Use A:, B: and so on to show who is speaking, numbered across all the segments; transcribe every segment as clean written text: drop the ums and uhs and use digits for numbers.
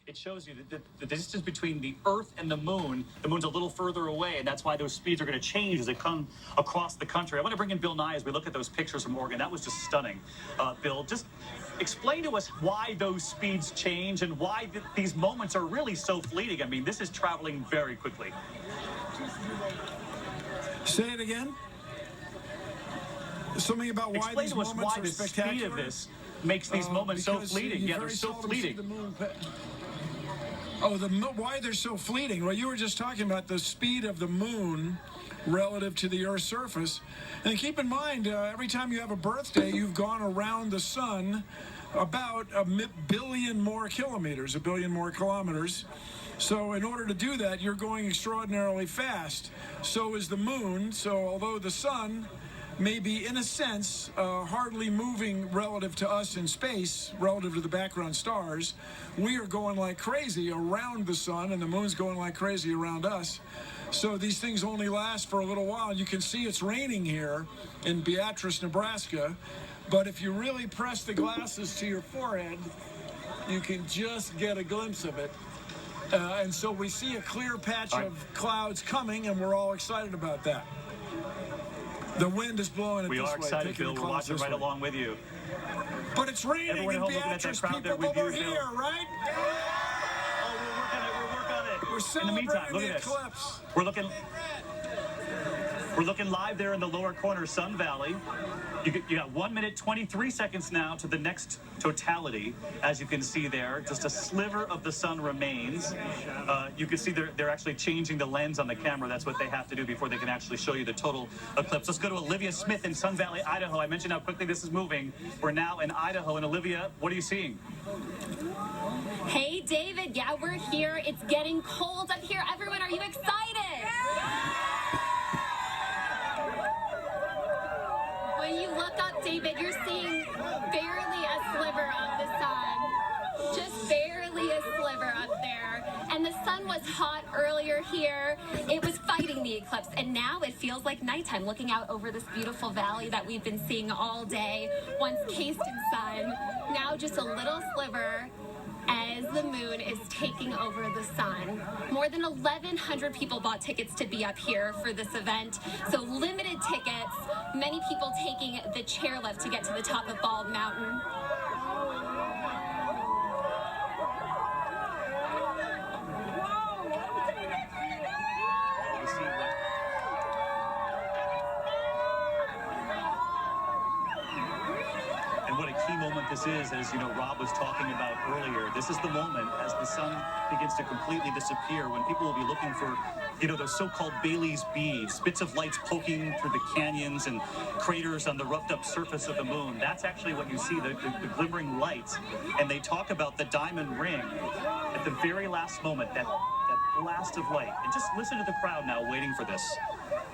A: It shows you the distance between the Earth and the moon's a little further away, and that's why those speeds are going to change as they come across the country. I want to bring in Bill Nye as we look at those pictures from Oregon. That was just stunning. Bill, just explain to us why those speeds change and why these moments are really so fleeting. I mean, this is traveling very quickly.
B: Say it again. Something about why
A: explain
B: these
A: to us
B: moments
A: why
B: are
A: the
B: spectacular.
A: speed of this makes these moments so fleeting. Yeah, they're so fleeting.
B: Why they're so fleeting? Well, you were just talking about the speed of the moon relative to the Earth's surface. And keep in mind, every time you have a birthday, you've gone around the sun about a billion more kilometers, a billion more kilometers. So in order to do that, you're going extraordinarily fast. So is the moon. So although the sun may be, in a sense, hardly moving relative to us in space, relative to the background stars, we are going like crazy around the sun, and the moon's going like crazy around us. So these things only last for a little while. You can see it's raining here in Beatrice, Nebraska, but if you really press the glasses to your forehead, you can just get a glimpse of it. And so we see a clear patch of clouds coming, and we're all excited about that. The wind is blowing it this way.
A: We are excited, Bill. We're watching right along with you.
B: But it's raining
A: Everyone
B: in Beatrice. People over here, right?
A: Oh, we'll work on it.
B: We're celebrating the eclipse.
A: We're looking live there in the lower corner, Sun Valley. You got 1 minute, 23 seconds now to the next totality. As you can see there, just a sliver of the sun remains. You can see they're actually changing the lens on the camera. That's what they have to do before they can actually show you the total eclipse. Let's go to Olivia Smith in Sun Valley, Idaho. I mentioned how quickly this is moving. We're now in Idaho. And Olivia, what are you seeing?
C: Hey, David. Yeah, we're here. It's getting cold up here. Everyone, are you excited? When you look up, David, you're seeing barely a sliver of the sun. Just barely a sliver up there. And the sun was hot earlier here. It was fighting the eclipse. And now it feels like nighttime, looking out over this beautiful valley that we've been seeing all day, once cased in sun. Now just a little sliver as the moon is taking over the sun. More than 1,100 people bought tickets to be up here for this event. So limited tickets, many people taking the chairlift to get to the top of Bald Mountain.
A: This is, as you know, Rob was talking about earlier, this is the moment as the sun begins to completely disappear when people will be looking for, you know, those so-called Bailey's beads, bits of lights poking through the canyons and craters on the roughed up surface of the moon. That's actually what you see, the glimmering lights. And they talk about the diamond ring at the very last moment, that blast of light. And just listen to the crowd now waiting for this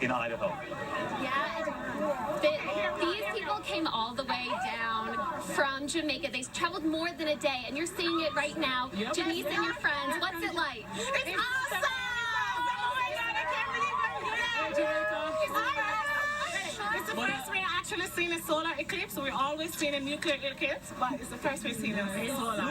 A: in Idaho.
C: Yeah, these people came all the way down from Jamaica. They traveled more than a day, and you're seeing it right now. Yep. Janice and your friends, what's it like? It's awesome! Oh my God, I can't believe
D: it! It's the first we're actually seeing a solar eclipse. We're always seeing a nuclear eclipse, but it's the first we're seeing a solar.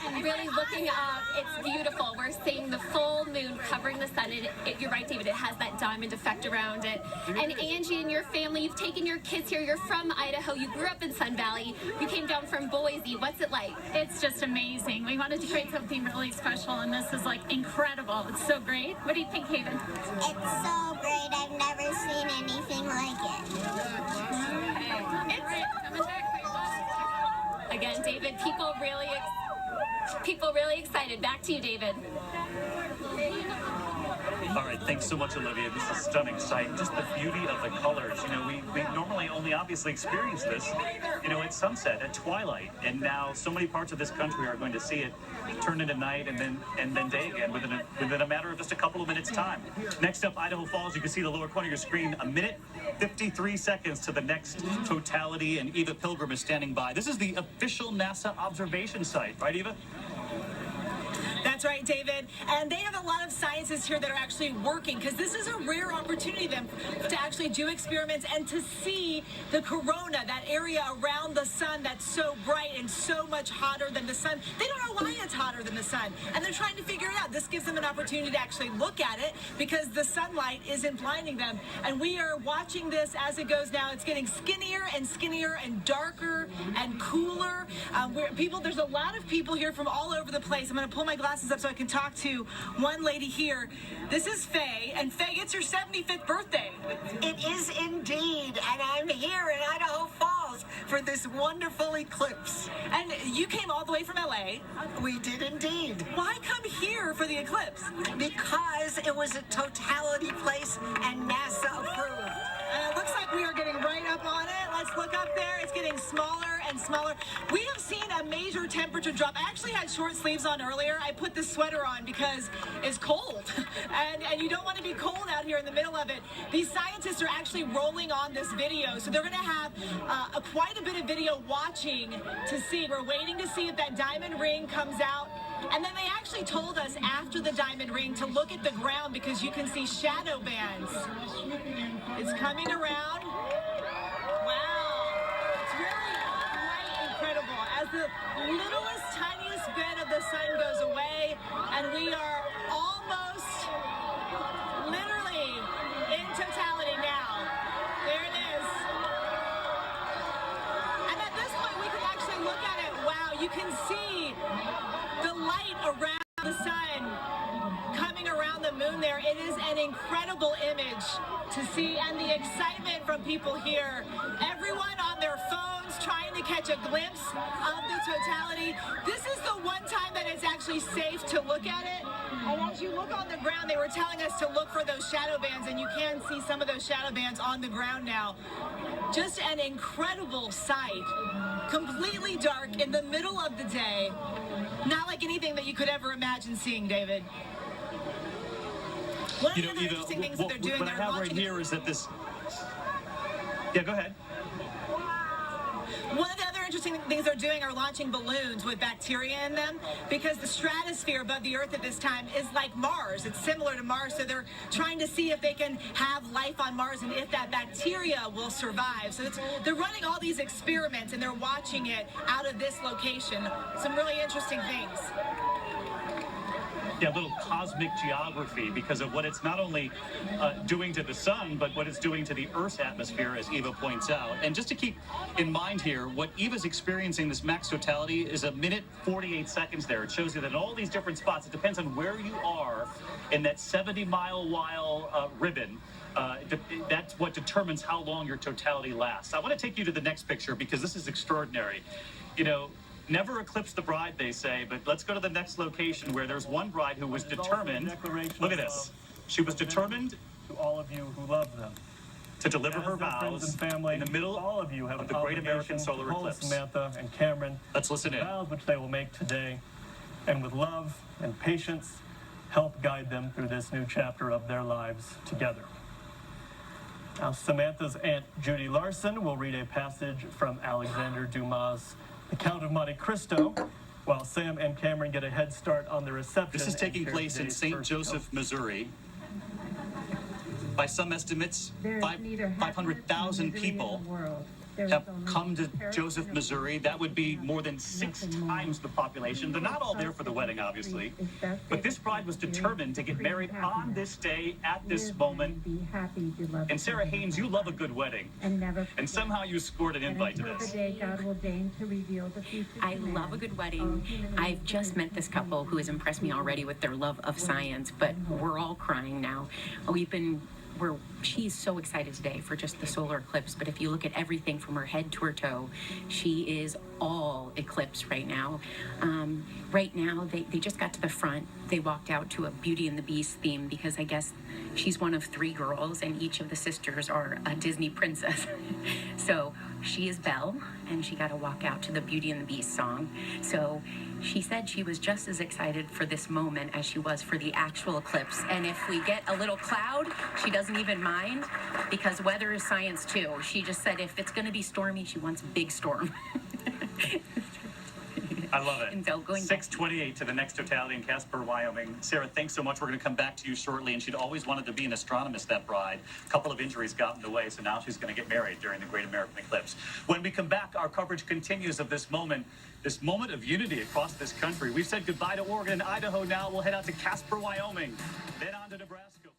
C: And really looking up, it's beautiful. We're seeing the full moon covering the sun. You're right, David, it has that diamond effect around it. And Angie and your family, you've taken your kids here. You're from Idaho. You grew up in Sun Valley. You came down from Boise. What's it like?
E: It's just amazing. We wanted to create something really special, and this is like incredible. It's so great. What do you think, Haven?
F: It's so great. I've never seen anything like it.
C: Again, David, people really excited. Back to you, David.
A: All right, thanks so much, Olivia. This is a stunning sight. Just the beauty of the colors. You know, we normally only obviously experience this, you know, at sunset, at twilight, and now so many parts of this country are going to see it turn into night and then day again within a matter of just a couple of minutes' time. Next up, Idaho Falls. You can see the lower corner of your screen. 1 minute, 53 seconds to the next totality, and Eva Pilgrim is standing by. This is the official NASA observation site, right, Eva?
G: That's right, David. And they have a lot of scientists here that are actually working, because this is a rare opportunity for them to actually do experiments and to see the corona corona, that area around the sun that's so bright and so much hotter than the sun. They don't know why it's hotter than the sun, and they're trying to figure it out. This gives them an opportunity to actually look at it because the sunlight isn't blinding them. And we are watching this as it goes now. It's getting skinnier and darker and cooler. There's a lot of people here from all over the place. I'm going to pull my glasses up so I can talk to one lady here. This is Faye, and Faye, it's your 75th birthday.
H: It is indeed, and I'm here in Idaho Falls for this wonderful eclipse.
G: And you came all the way from LA.
H: We did indeed.
G: Why come here for the eclipse?
H: Because it was a totality place and NASA approved.
G: And it looks like we are getting right up on it. Let's look up there. It's getting smaller and smaller. We have seen a major temperature drop. I actually had short sleeves on earlier. I put this sweater on because it's cold. and you don't want to be cold out here in the middle of it. These scientists are actually rolling on this video. So they're going to have quite a bit of video watching to see. We're waiting to see if that diamond ring comes out. And then they actually told us after the diamond ring to look at the ground because you can see shadow bands. It's coming around. Wow. It's really quite incredible. As the littlest, tiniest bit of the sun goes away, and we are almost literally in totality now. There it is. And at this point, we can actually look at it. Wow, you can see the light around the sun coming around the moon there. It is an incredible image to see, and the excitement from people here. Everyone on their phones trying to catch a glimpse of the totality. This is the one time that it's actually safe to look at it. And as you look on the ground, they were telling us to look for those shadow bands, and you can see some of those shadow bands on the ground now. Just an incredible sight. Completely dark in the middle of the day. Not like anything that you could ever imagine seeing, David. One of the other interesting things that they're doing,
A: what I have right here is that this... Yeah, go ahead.
G: One of the other interesting things they're doing are launching balloons with bacteria in them because the stratosphere above the Earth at this time is like Mars. It's similar to Mars, so they're trying to see if they can have life on Mars and if that bacteria will survive. So they're running all these experiments and they're watching it out of this location. Some really interesting things.
A: Yeah, a little cosmic geography because of what it's not only doing to the sun, but what it's doing to the Earth's atmosphere, as Eva points out. And just to keep in mind here, what Eva's experiencing, this max totality, is 1:48 seconds there. It shows you that in all these different spots, it depends on where you are in that 70-mile ribbon. That's what determines how long your totality lasts. I want to take you to the next picture because this is extraordinary. You know, never eclipse the bride, they say, but let's go to the next location where there's one bride who was determined. Look at this. She was determined
I: to all of you who love them.
A: To deliver her vows
I: and family,
A: in the middle
I: all of you have
A: of the Great American Solar Eclipse.
I: Samantha and Cameron.
A: Let's listen in.
I: Vows which they will make today, and with love and patience, help guide them through this new chapter of their lives together. Now, Samantha's Aunt Judy Larson will read a passage from Alexander Dumas' The Count of Monte Cristo, while Sam and Cameron get a head start on the reception.
A: This is taking place in St. Joseph, Missouri. By some estimates, 500,000 people have come to Joseph, Missouri. That would be more than 6 times the population. They're not all there for the wedding, obviously. But this bride was determined to get married on this day, at this moment. And Sarah Haynes, you love a good wedding. And somehow you scored an invite to this.
J: I love a good wedding. I've just met this couple who has impressed me already with their love of science, but we're all crying now. She's so excited today for just the solar eclipse, but if you look at everything from her head to her toe, she is all eclipse right now. Right now, they just got to the front. They walked out to a Beauty and the Beast theme because I guess she's one of 3 girls and each of the sisters are a Disney princess. So she is Belle and she got to walk out to the Beauty and the Beast song. So she said she was just as excited for this moment as she was for the actual eclipse. And if we get a little cloud, she doesn't even mind because weather is science too. She just said if it's going to be stormy, she wants a big storm.
A: I love it.
J: And so going
A: 6:28 to the next Totality in Casper, Wyoming. Sarah, thanks so much. We're going to come back to you shortly. And she'd always wanted to be an astronomist, that bride. A couple of injuries got in the way, so now she's going to get married during the Great American Eclipse. When we come back, our coverage continues of this moment of unity across this country. We've said goodbye to Oregon and Idaho now. We'll head out to Casper, Wyoming, then on to Nebraska.